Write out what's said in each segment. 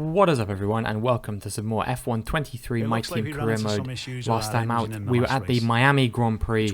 What is up everyone, and welcome to some more F1 23 My Team Career Mode. Last time out we were at the Miami Grand Prix,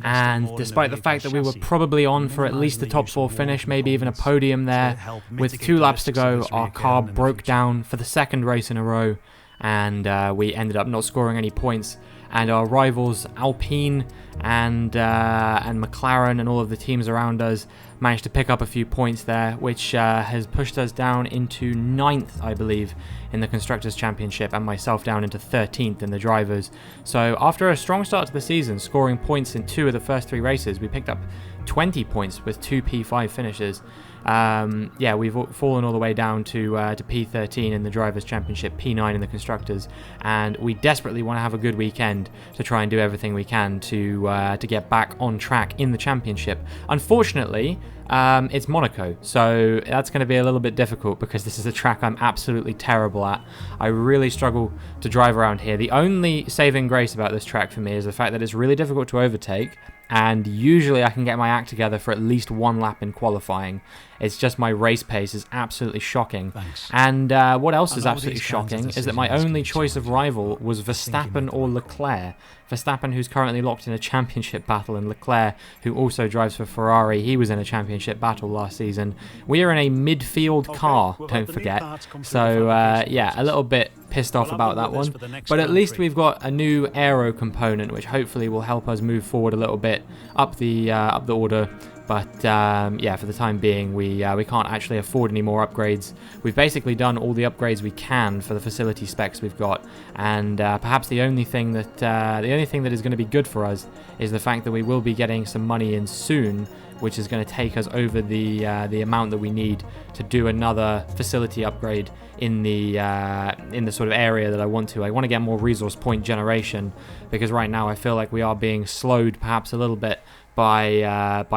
and despite the fact that we were probably on for at least the top 4 finish, maybe even a podium there, with 2 laps to go, our car broke down for the second race in a row, and we ended up not scoring any points. And our rivals Alpine and McLaren and all of the teams around us managed to pick up a few points there, which has pushed us down into 9th, I believe, in the Constructors' Championship, and myself down into 13th in the Drivers. So after a strong start to the season, scoring points in 2 of the first 3 races, we picked up 20 points with 2 P5 finishes. Yeah, we've fallen all the way down to P13 in the Drivers' Championship, P9 in the Constructors, and we desperately want to have a good weekend to try and do everything we can to get back on track in the Championship. Unfortunately, it's Monaco, so that's going to be a little bit difficult because this is a track I'm absolutely terrible at. I really struggle to drive around here. The only saving grace about this track for me is the fact that it's really difficult to overtake, and usually I can get my act together for at least 1 lap in qualifying. It's just my race pace is absolutely shocking. Thanks. And what else is absolutely shocking is that my only choice of rival was Verstappen or Leclerc. Verstappen, who's currently locked in a championship battle, and Leclerc, who also drives for Ferrari. He was in a championship battle last season. We are in a midfield car, don't forget. So yeah, a little bit pissed off about that one, but at least we've got a new aero component which hopefully will help us move forward a little bit up the order. But yeah, for the time being, we can't actually afford any more upgrades. We've basically done all the upgrades we can for the facility specs we've got, and perhaps the only thing that is going to be good for us is the fact that we will be getting some money in soon, which is going to take us over the amount that we need to do another facility upgrade in the sort of area that I want to. I want to get more resource point generation, because right now I feel like we are being slowed perhaps a little bit by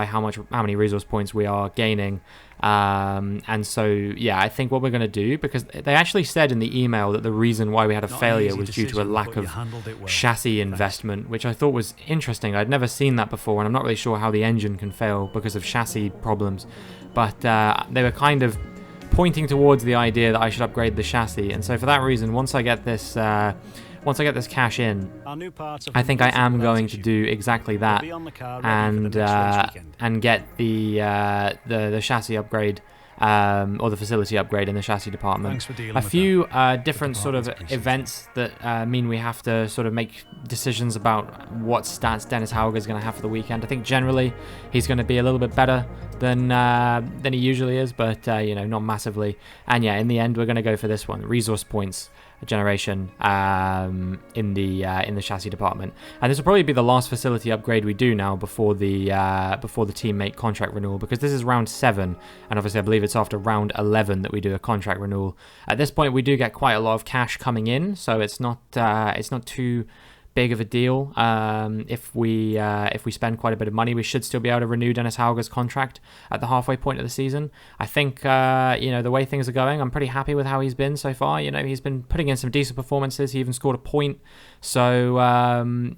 how many resource points we are gaining. And so yeah, I think what we're going to do, because they actually said in the email that the reason why we had a failure was due to a lack of chassis investment, which I thought was interesting. I'd never seen that before, and I'm not really sure how the engine can fail because of chassis problems, but they were kind of pointing towards the idea that I should upgrade the chassis. And so for that reason, once I get this cash in, I think I am going to do exactly that, and get the chassis upgrade, or the facility upgrade in the chassis department. A few different sort of events that mean we have to sort of make decisions about what stats Dennis HAUGER is going to have for the weekend. I think generally he's going to be a little bit better than he usually is, but you know, not massively. And yeah, in the end, we're going to go for this one: resource points generation in the chassis department. And this will probably be the last facility upgrade we do now before the teammate contract renewal, because this is round 7, and obviously I believe it's after round 11 that we do a contract renewal. At this point we do get quite a lot of cash coming in, so it's not too big of a deal. If we spend quite a bit of money, we should still be able to renew Dennis HAUGER's contract at the halfway point of the season. I think you know, the way things are going, I'm pretty happy with how he's been so far. You know, he's been putting in some decent performances. He even scored a point. So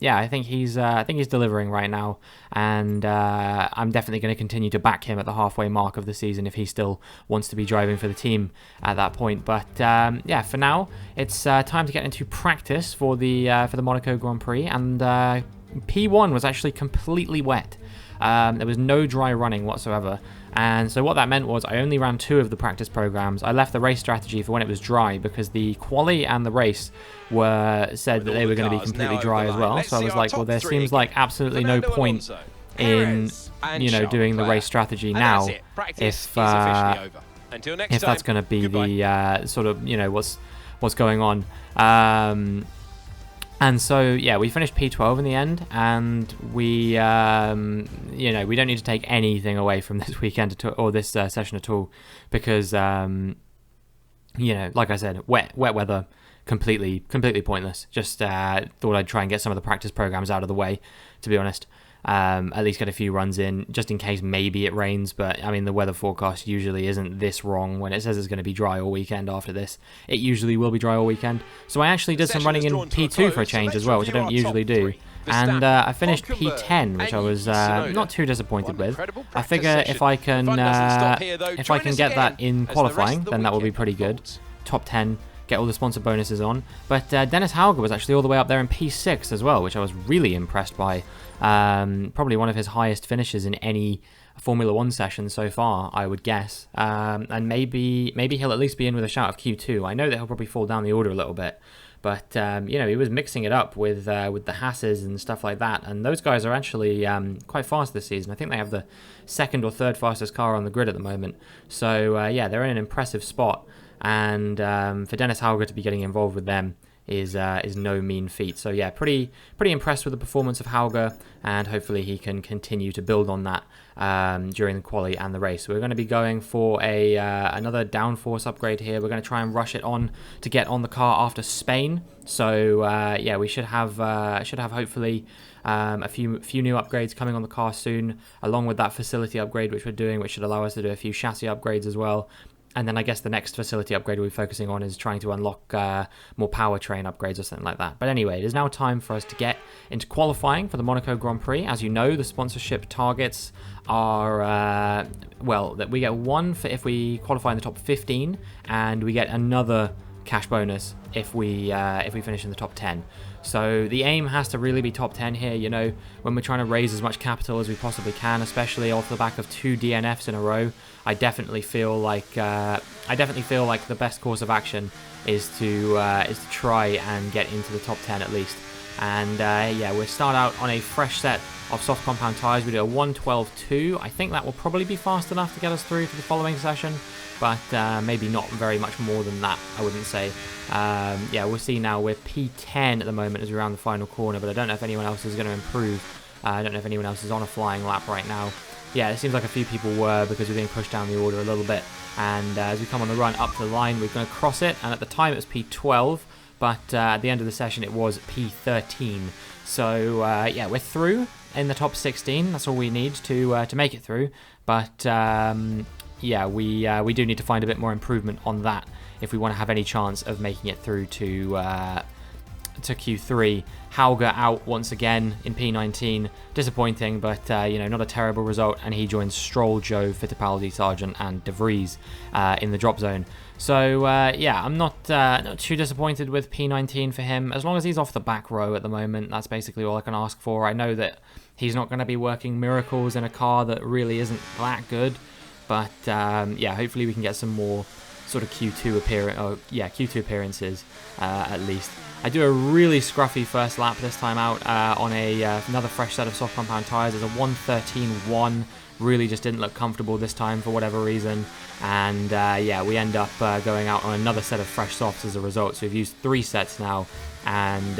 yeah, I think he's delivering right now, and I'm definitely going to continue to back him at the halfway mark of the season if he still wants to be driving for the team at that point. But yeah, for now it's time to get into practice for the Monaco Grand Prix, and P1 was actually completely wet. There was no dry running whatsoever, and so what that meant was I only ran 2 of the practice programs. I left the race strategy for when it was dry, because the quali and the race said that they were going to be completely dry as well. So I was like, well, there seems like absolutely no point in, you know, doing the race strategy now if that's going to be the sort of, you know, what's going on. And so yeah, we finished P12 in the end, and we you know, we don't need to take anything away from this weekend or this session at all, because you know, like I said, wet weather, completely pointless. Just thought I'd try and get some of the practice programs out of the way, to be honest. At least get a few runs in, just in case maybe it rains. But I mean, the weather forecast usually isn't this wrong. When it says it's going to be dry all weekend after this, it usually will be dry all weekend. So I actually did some running in P2 for a change as well, which I don't usually do. And I finished P10, which I was not too disappointed with. I figure if I can get that in qualifying, then that will be pretty good. top 10, get all the sponsor bonuses on. But Dennis Hauger was actually all the way up there in P6 as well, which I was really impressed by. Probably one of his highest finishes in any Formula 1 session so far, I would guess. And maybe he'll at least be in with a shout of Q2. I know that he'll probably fall down the order a little bit. But, you know, he was mixing it up with the Hasses and stuff like that. And those guys are actually quite fast this season. I think they have the second or third fastest car on the grid at the moment. So, yeah, they're in an impressive spot. And for Dennis Hauger to be getting involved with them is no mean feat. So, yeah, pretty impressed with the performance of Hauger. And hopefully he can continue to build on that during the quali and the race. So we're going to be going for another downforce upgrade here. We're going to try and rush it on to get on the car after Spain. So yeah, we should have hopefully a few new upgrades coming on the car soon, along with that facility upgrade which we're doing, which should allow us to do a few chassis upgrades as well. And then I guess the next facility upgrade we'll be focusing on is trying to unlock more powertrain upgrades or something like that. But anyway, it is now time for us to get into qualifying for the Monaco Grand Prix. As you know, the sponsorship targets are, well, that we get one for if we qualify in the top 15, and we get another cash bonus if we finish in the top 10. So the aim has to really be top 10 here, you know, when we're trying to raise as much capital as we possibly can, especially off the back of 2 DNFs in a row. I definitely feel like the best course of action is to try and get into the top 10 at least. And yeah, we'll start out on a fresh set of soft compound tyres. We do a 1:12.2. I think that will probably be fast enough to get us through for the following session, but maybe not very much more than that, I wouldn't say. Yeah, we'll see now. We're P10 at the moment as we're around the final corner, but I don't know if anyone else is going to improve. I don't know if anyone else is on a flying lap right now. Yeah, it seems like a few people were, because we're being pushed down the order a little bit. And as we come on the run up to the line, we're going to cross it, and at the time it was P12, but at the end of the session it was P13. So yeah, we're through in the top 16. That's all we need to make it through. But yeah, we do need to find a bit more improvement on that if we want to have any chance of making it through to Q3. Hauger out once again in P19. Disappointing, but you know, not a terrible result. And he joins Stroll, Joe, Fittipaldi, Sargent, and De Vries in the drop zone. So yeah, I'm not too disappointed with P19 for him. As long as he's off the back row at the moment, that's basically all I can ask for. I know that he's not going to be working miracles in a car that really isn't that good, but yeah, hopefully we can get some more sort of Q2 appearances at least. I do a really scruffy first lap this time out on another fresh set of soft compound tyres. There's a 1:13.1. Really just didn't look comfortable this time for whatever reason. And yeah, we end up going out on another set of fresh softs as a result. So we've used 3 sets now. And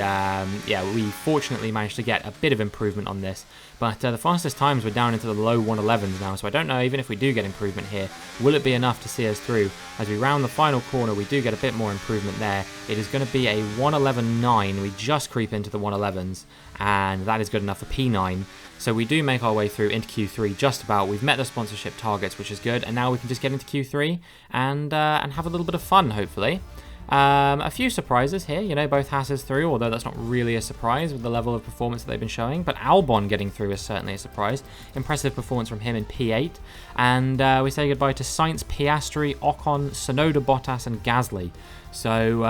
yeah, we fortunately managed to get a bit of improvement on this. But the fastest times were down into the low 1:11s now, so I don't know, even if we do get improvement here, will it be enough to see us through? As we round the final corner, we do get a bit more improvement there. It is going to be a 1:11.9. We just creep into the 1:11s, and that is good enough for P9. So we do make our way through into Q3 just about. We've met the sponsorship targets, which is good, and now we can just get into Q3 and have a little bit of fun, hopefully. A few surprises here, you know, both Hasses through, although that's not really a surprise with the level of performance that they've been showing, but Albon getting through is certainly a surprise. Impressive performance from him in P8, and we say goodbye to Sainz, Piastri, Ocon, Tsunoda, Bottas, and Gasly. So,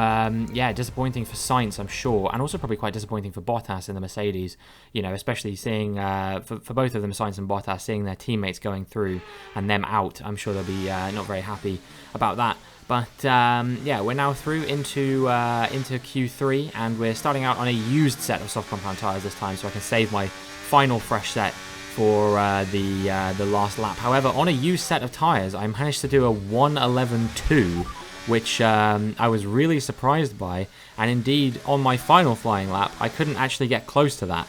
yeah, disappointing for Sainz, I'm sure, and also probably quite disappointing for Bottas in the Mercedes, you know, especially seeing, for both of them, Sainz and Bottas, seeing their teammates going through and them out. I'm sure they'll be not very happy about that. But yeah, we're now through into Q3, and we're starting out on a used set of soft compound tyres this time, so I can save my final fresh set for the last lap. However, on a used set of tyres, I managed to do a 1:11.2, which I was really surprised by, and indeed on my final flying lap, I couldn't actually get close to that.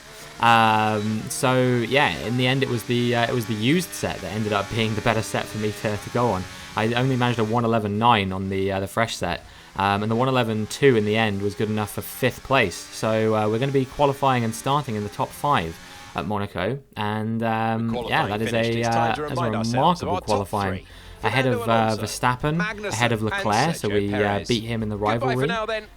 So yeah, in the end, it was the used set that ended up being the better set for me to go on. I only managed a 1:11.9 on the fresh set, and the 1:11.2 in the end was good enough for 5th place. So we're going to be qualifying and starting in the top 5 at Monaco, and yeah, that is a remarkable qualifying. Ahead of Verstappen, ahead of Leclerc, so we beat him in the rivalry,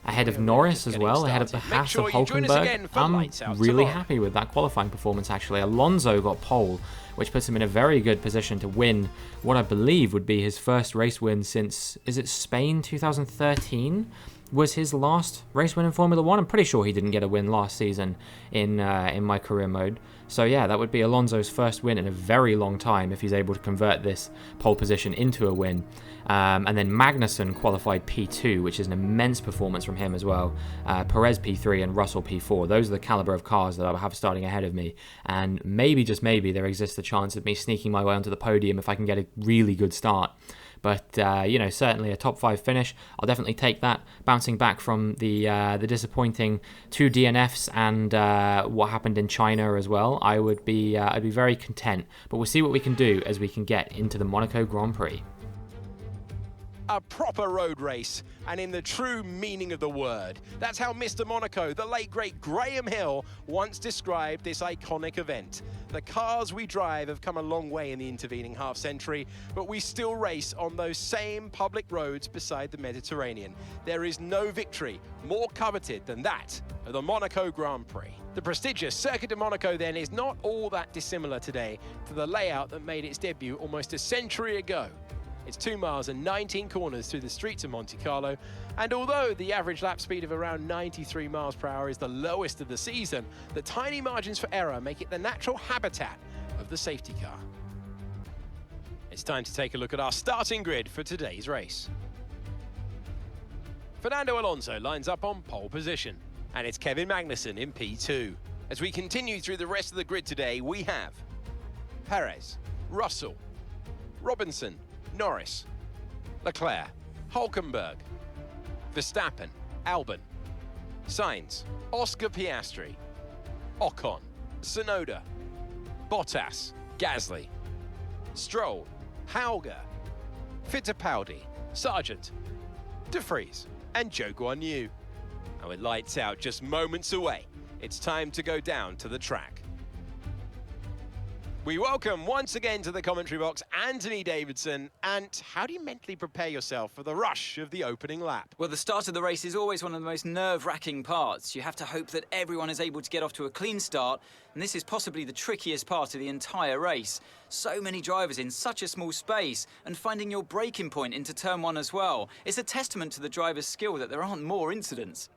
ahead of Norris as well, ahead of the Haas of Hulkenberg. I'm really happy with that qualifying performance, actually. Alonso got pole which puts him in a very good position to win what I believe would be his first race win since, is it Spain 2013? Was his last race win in Formula 1? I'm pretty sure he didn't get a win last season in my career mode. So yeah, that would be Alonso's first win in a very long time if he's able to convert this pole position into a win. And then Magnussen qualified P2, which is an immense performance from him as well. Perez P3 and Russell P4. Those are the caliber of cars that I have starting ahead of me. And maybe, just maybe, there exists a chance of me sneaking my way onto the podium if I can get a really good start. But, certainly a top 5 finish. I'll definitely take that. Bouncing back from the disappointing 2 DNFs and what happened in China as well, I'd be very content. But we'll see what we can do as we can get into the Monaco Grand Prix. A proper road race, and in the true meaning of the word. That's how Mr. Monaco, the late great Graham Hill, once described this iconic event. The cars we drive have come a long way in the intervening half-century, but we still race on those same public roads beside the Mediterranean. There is no victory more coveted than that of the Monaco Grand Prix. The prestigious Circuit de Monaco then is not all that dissimilar today to the layout that made its debut almost a century ago. It's 2 miles and 19 corners through the streets of Monte Carlo, and although the average lap speed of around 93 miles per hour is the lowest of the season, the tiny margins for error make it the natural habitat of the safety car. It's time to take a look at our starting grid for today's race. Fernando Alonso lines up on pole position, and it's Kevin Magnussen in P2. As we continue through the rest of the grid today, we have Perez, Russell, Robinson, Norris, Leclerc, Hülkenberg, Verstappen, Albon, Sainz, Oscar Piastri, Ocon, Tsunoda, Bottas, Gasly, Stroll, Hauger, Fittipaldi, Sargent, De Vries, and Zhou Guanyu. And with lights out just moments away, it's time to go down to the track. We welcome once again to the commentary box Anthony Davidson. And how do you mentally prepare yourself for the rush of the opening lap? Well, the start of the race is always one of the most nerve-wracking parts. You have to hope that everyone is able to get off to a clean start, and this is possibly the trickiest part of the entire race. So many drivers in such a small space, and finding your braking point into turn 1 as well. It's a testament to the driver's skill that there aren't more incidents.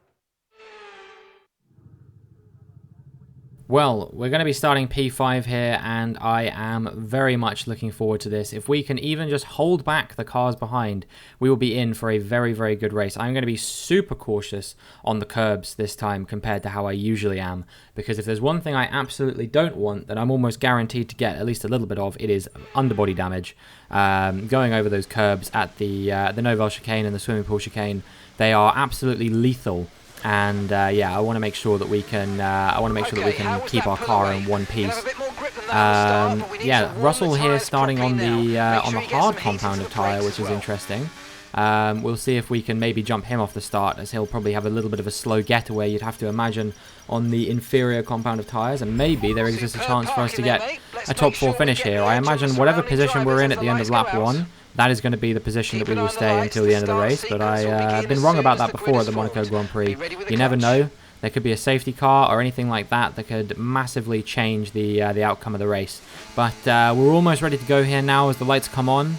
Well, we're going to be starting P5 here, and I am very much looking forward to this. If we can even just hold back the cars behind, we will be in for a very, very good race. I'm going to be super cautious on the curbs this time compared to how I usually am, because if there's one thing I absolutely don't want that I'm almost guaranteed to get at least a little bit of, it is underbody damage. Going over those curbs at the Nouvelle chicane and the swimming pool chicane, they are absolutely lethal. And yeah, I want to make sure that we can. Keep our car in one piece. Yeah, Russell here starting on the hard compound of tyre, which is interesting. We'll see if we can maybe jump him off the start, as he'll probably have a little bit of a slow getaway, you'd have to imagine, on the inferior compound of tyres, and maybe there exists a chance for us to get a top 4 finish here. I imagine whatever position we're in at the end of lap 1, that is going to be the position that we will stay until the end of the race, but I've been wrong about that before at the Monaco Grand Prix. You never know. There could be a safety car or anything like that that could massively change the outcome of the race. But we're almost ready to go here now as the lights come on.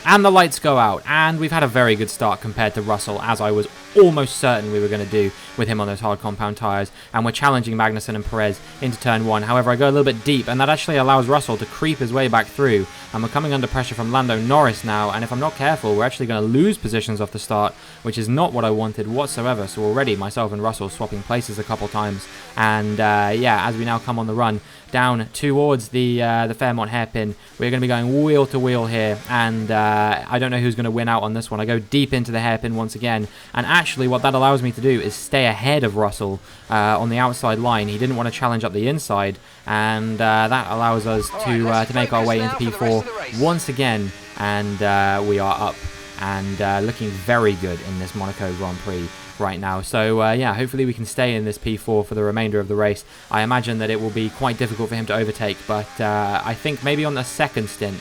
And the lights go out, and we've had a very good start compared to Russell, as I was almost certain we were going to do with him on those hard compound tyres, and we're challenging Magnussen and Perez into turn 1. However, I go a little bit deep, and that actually allows Russell to creep his way back through, and we're coming under pressure from Lando Norris now, and if I'm not careful, we're actually going to lose positions off the start, which is not what I wanted whatsoever. So already myself and Russell swapping places a couple times, and yeah, as we now come on the run down towards the Fairmont hairpin, we're going to be going wheel to wheel here, and I don't know who's going to win out on this one. I go deep into the hairpin once again, and actually what that allows me to do is stay ahead of Russell on the outside line. He didn't want to challenge up the inside, and that allows us to make our way into P4 once again, and we are up and looking very good in this Monaco Grand Prix right now. So yeah, hopefully we can stay in this P4 for the remainder of the race. I imagine that it will be quite difficult for him to overtake, but I think maybe on the second stint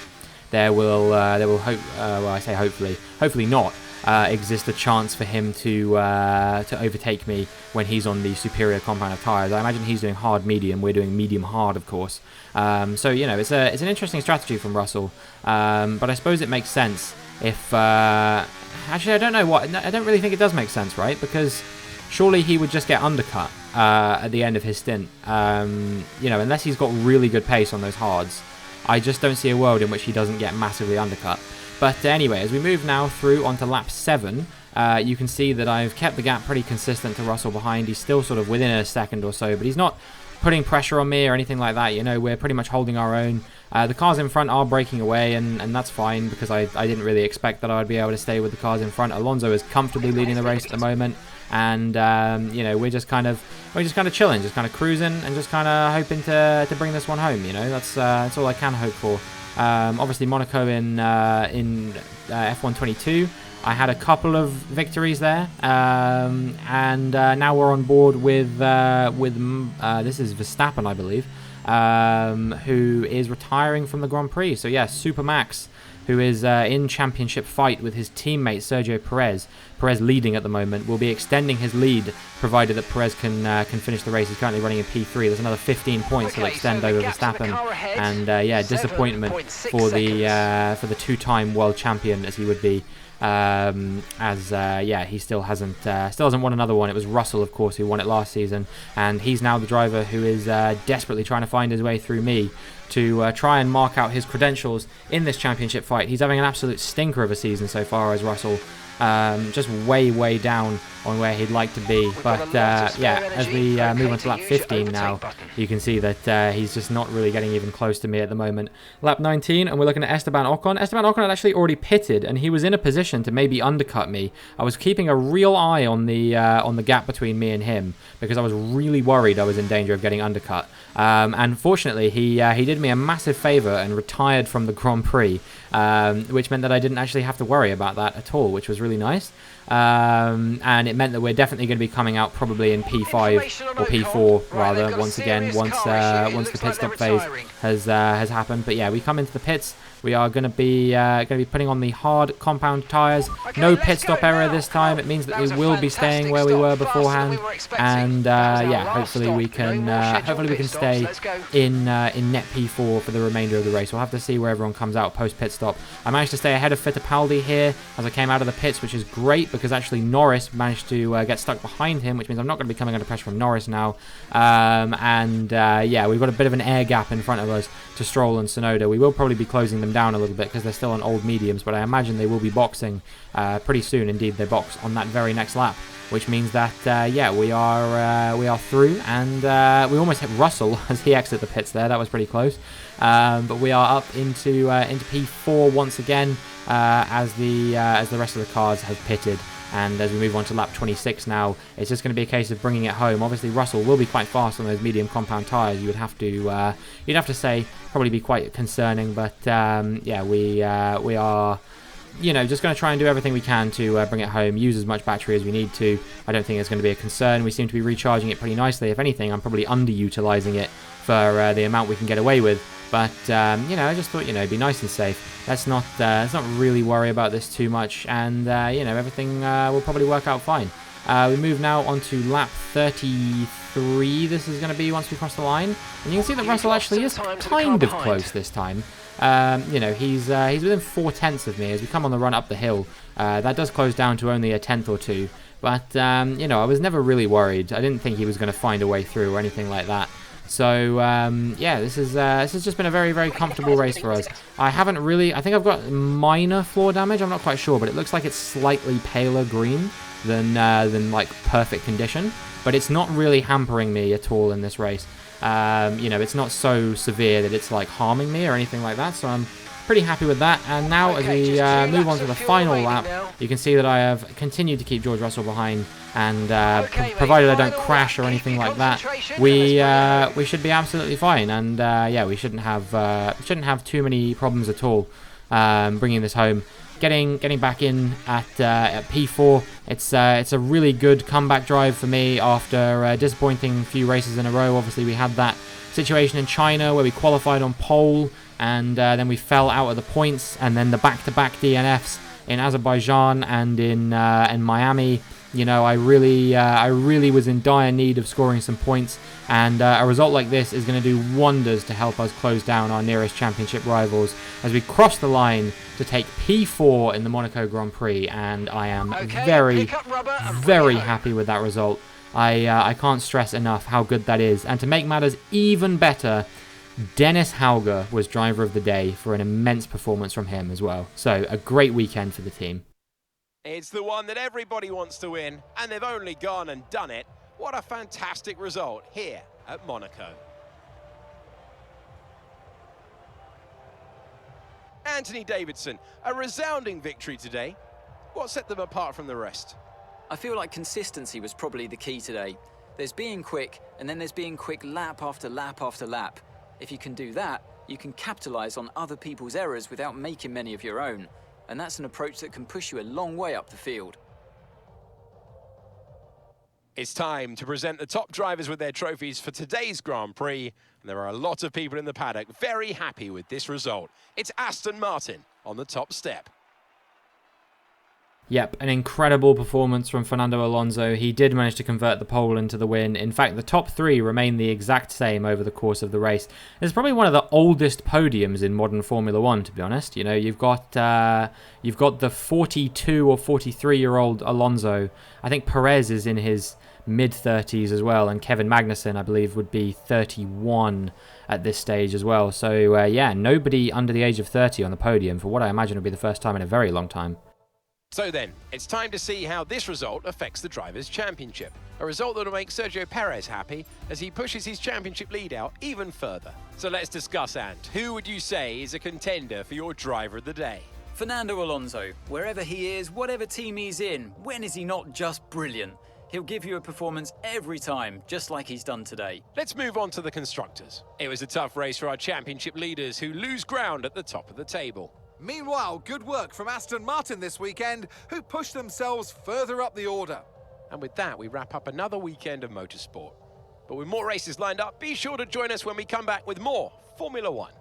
there will well, I say hopefully not. exist a chance for him to overtake me when he's on the superior compound of tyres. I imagine he's doing hard medium, we're doing medium hard, of course. So you know, it's an interesting strategy from Russell, but I suppose it makes sense if actually I don't know what, I don't really think it does make sense, right? Because surely he would just get undercut at the end of his stint, you know, unless he's got really good pace on those hards. I just don't see a world in which he doesn't get massively undercut. But anyway, as we move now through onto lap 7, you can see that I've kept the gap pretty consistent to Russell behind. He's still sort of within a second or so, but he's not putting pressure on me or anything like that. You know, we're pretty much holding our own. The cars in front are breaking away, and that's fine, because I didn't really expect that I'd be able to stay with the cars in front. Alonso is comfortably leading the race at the moment, and you know, we're just kind of chilling, just kind of cruising, and just kind of hoping to bring this one home. You know, that's all I can hope for. Obviously, Monaco in F1 22, I had a couple of victories there, and now we're on board with this is Verstappen, I believe, who is retiring from the Grand Prix. So yeah, Super Max, who is in championship fight with his teammate Sergio Perez. Perez leading at the moment, will be extending his lead, provided that Perez can finish the race. He's currently running in P3. There's another 15 points he'll extend over Verstappen, and yeah, disappointment for the two-time world champion, as he would be. Yeah, he still hasn't won another one. It was Russell, of course, who won it last season, and he's now the driver who is desperately trying to find his way through me to try and mark out his credentials in this championship fight. He's having an absolute stinker of a season so far as Russell, just way down on where he'd like to be. But yeah, as we move on to lap 15 now, you can see that he's just not really getting even close to me at the moment. Lap 19, and we're looking at Esteban Ocon. Esteban Ocon had actually already pitted, and he was in a position to maybe undercut me. I was keeping a real eye on the gap between me and him, because I was really worried I was in danger of getting undercut. And fortunately, he did me a massive favour and retired from the Grand Prix, which meant that I didn't actually have to worry about that at all, which was really nice. And it meant that we're definitely going to be coming out probably in P5 or P4 rather, once again, once the pit stop phase has happened. But yeah, we come into the pits. We are going to be putting on the hard compound tyres. No pit stop error this time. It means that we will be staying where we were beforehand, and yeah, hopefully we can stay in net P4 for the remainder of the race. We'll have to see where everyone comes out post pit stop. I managed to stay ahead of Fittipaldi here as I came out of the pits, which is great, because actually Norris managed to get stuck behind him, which means I'm not going to be coming under pressure from Norris now. Yeah, we've got a bit of an air gap in front of us to Stroll and Tsunoda. We will probably be closing them down a little bit because they're still on old mediums, but I imagine they will be boxing pretty soon. Indeed, they box on that very next lap, which means that yeah, we are through, and we almost hit Russell as he exited the pits there. That was pretty close, but we are up into P4 once again, as the rest of the cars have pitted. And as we move on to lap 26 now, it's just going to be a case of bringing it home. Obviously, Russell will be quite fast on those medium compound tyres. You'd have to say, probably be quite concerning. But yeah, we are, you know, just going to try and do everything we can to bring it home. Use as much battery as we need to. I don't think it's going to be a concern. We seem to be recharging it pretty nicely. If anything, I'm probably underutilising it for the amount we can get away with. But you know, I just thought, you know, it'd be nice and safe. Let's not really worry about this too much, and you know, everything will probably work out fine. We move now on to lap 33. This is going to be once we cross the line, and you can see that Russell actually is kind of close this time. You know, he's within 4/10 of me as we come on the run up the hill. That does close down to only a tenth or two, but you know, I was never really worried. I didn't think he was going to find a way through or anything like that. So yeah, this has just been a very comfortable race for us. I think I've got minor floor damage. I'm not quite sure, but it looks like it's slightly paler green than like perfect condition. But it's not really hampering me at all in this race. You know, it's not so severe that it's like harming me or anything like that. So I'm pretty happy with that. And now as we move on to the final lap, you can see that I have continued to keep George Russell behind, and provided I don't crash or anything like that, we should be absolutely fine. And yeah, we shouldn't have too many problems at all bringing this home. Getting back in at P4, it's a really good comeback drive for me after a disappointing few races in a row. Obviously, we had that situation in China where we qualified on pole, and then we fell out of the points, and then the back-to-back DNFs in Azerbaijan and in Miami. You know, I really was in dire need of scoring some points, and a result like this is going to do wonders to help us close down our nearest championship rivals as we cross the line to take P4 in the Monaco Grand Prix, and I am very happy with that result. I can't stress enough how good that is, and to make matters even better, Dennis HAUGER was driver of the day for an immense performance from him as well. So a great weekend for the team. It's the one that everybody wants to win, and they've only gone and done it. What a fantastic result here at Monaco. Anthony Davidson, a resounding victory today. What set them apart from the rest? I feel like consistency was probably the key today. There's being quick, and then there's being quick lap after lap after lap. If you can do that, you can capitalise on other people's errors without making many of your own. And that's an approach that can push you a long way up the field. It's time to present the top drivers with their trophies for today's Grand Prix. And there are a lot of people in the paddock very happy with this result. It's Aston Martin on the top step. Yep, an incredible performance from Fernando Alonso. He did manage to convert the pole into the win. In fact, the top three remain the exact same over the course of the race. It's probably one of the oldest podiums in modern Formula One, to be honest. You know, you've got the 42 or 43-year-old Alonso. I think Perez is in his mid-30s as well, and Kevin Magnussen, I believe, would be 31 at this stage as well. So, yeah, nobody under the age of 30 on the podium for what I imagine would be the first time in a very long time. So then, it's time to see how this result affects the Drivers' Championship. A result that will make Sergio Perez happy as he pushes his championship lead out even further. So let's discuss, Ant. Who would you say is a contender for your driver of the day? Fernando Alonso. Wherever he is, whatever team he's in, when is he not just brilliant? He'll give you a performance every time, just like he's done today. Let's move on to the Constructors. It was a tough race for our championship leaders who lose ground at the top of the table. Meanwhile, good work from Aston Martin this weekend, who pushed themselves further up the order. And with that, we wrap up another weekend of motorsport. But with more races lined up, be sure to join us when we come back with more Formula One.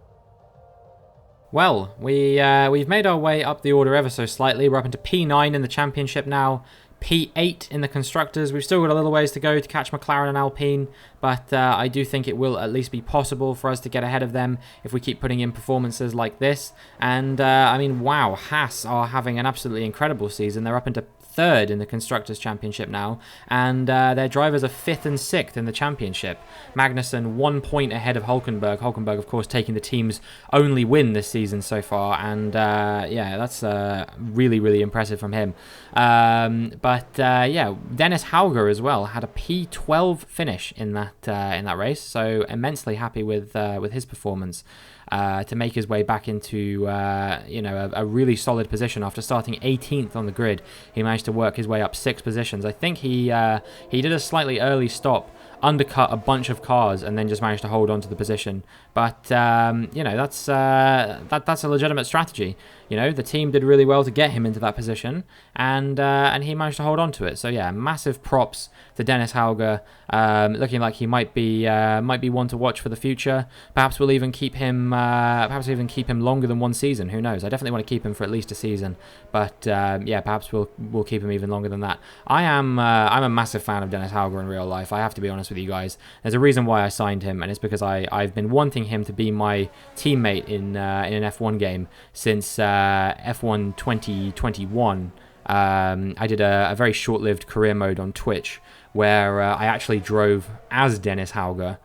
Well, we've made our way up the order ever so slightly. We're up into P9 in the championship now. P8 in the Constructors. We've still got a little ways to go to catch McLaren and Alpine, but I do think it will at least be possible for us to get ahead of them if we keep putting in performances like this. And, I mean, wow, Haas are having an absolutely incredible season. They're up into third in the Constructors' Championship now, and their drivers are 5th and 6th in the Championship. Magnussen 1 point ahead of Hulkenberg. Hulkenberg, of course, taking the team's only win this season so far, and yeah, that's really, really impressive from him. But yeah, Dennis HAUGER as well had a P12 finish in that race, so immensely happy with his performance. To make his way back into you know, a really solid position after starting 18th on the grid. He managed to work his way up 6 positions. I think he did a slightly early stop, undercut a bunch of cars, and then just managed to hold on to the position. But you know, that's a legitimate strategy. You know, the team did really well to get him into that position, and he managed to hold on to it. So yeah, massive props to Dennis HAUGER. Looking like he might be one to watch for the future. Perhaps we'll even keep him. Perhaps even keep him longer than 1 season. Who knows? I definitely want to keep him for at least a season. But yeah, perhaps we'll keep him even longer than that. I'm a massive fan of Dennis HAUGER in real life. I have to be honest with you guys. There's a reason why I signed him, and it's because I've been wanting him to be my teammate in an F1 game since F1 2021. I did a very short-lived career mode on Twitch where I actually drove as Dennis HAUGER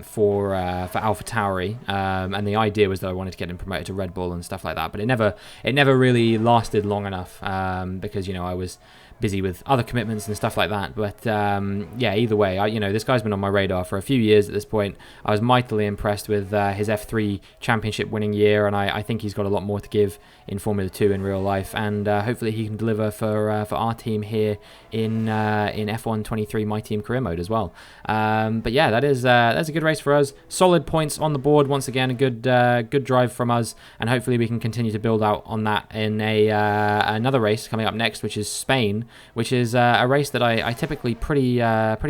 for AlphaTauri, and the idea was that I wanted to get him promoted to Red Bull and stuff like that, but it never really lasted long enough because, you know, I was busy with other commitments and stuff like that. But yeah, either way, you know, this guy's been on my radar for a few years at this point. I was mightily impressed with his F3 championship winning year, and I think he's got a lot more to give in Formula 2 in real life, and hopefully he can deliver for our team here in F1 23 My Team career mode as well. But yeah, that there's a good race for us. Solid points on the board once again. A good drive from us, and hopefully we can continue to build out on that in another race coming up next, which is Spain, which is a race that I typically pretty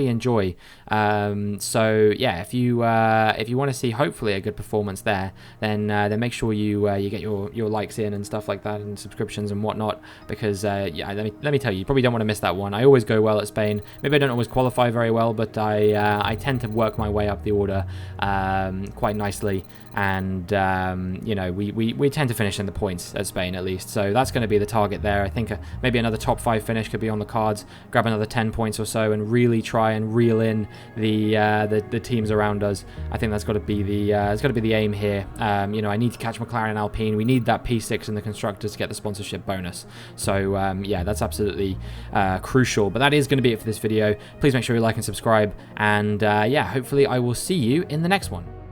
enjoy. So yeah, if you want to see hopefully a good performance there, then make sure you get your likes in and stuff like that, and subscriptions and whatnot, because yeah, let me tell you, you probably don't want to miss that one. I always go well at Spain. Maybe I don't always qualify very well, but I tend to work my way up the order quite nicely, and you know, we tend to finish in the points at Spain at least. So that's going to be the target there. I think maybe another top 5 finish could be on the cards. Grab another 10 points or so, and really try and reel in the teams around us. I think that's got to be the aim here. You know, I need to catch McLaren and Alpine. We need that P6 in the constructors to get the sponsorship bonus. So yeah, that's absolutely crucial. But that is going to be it for this video. Please make sure you like and subscribe, and yeah, hopefully I will see you in the next one.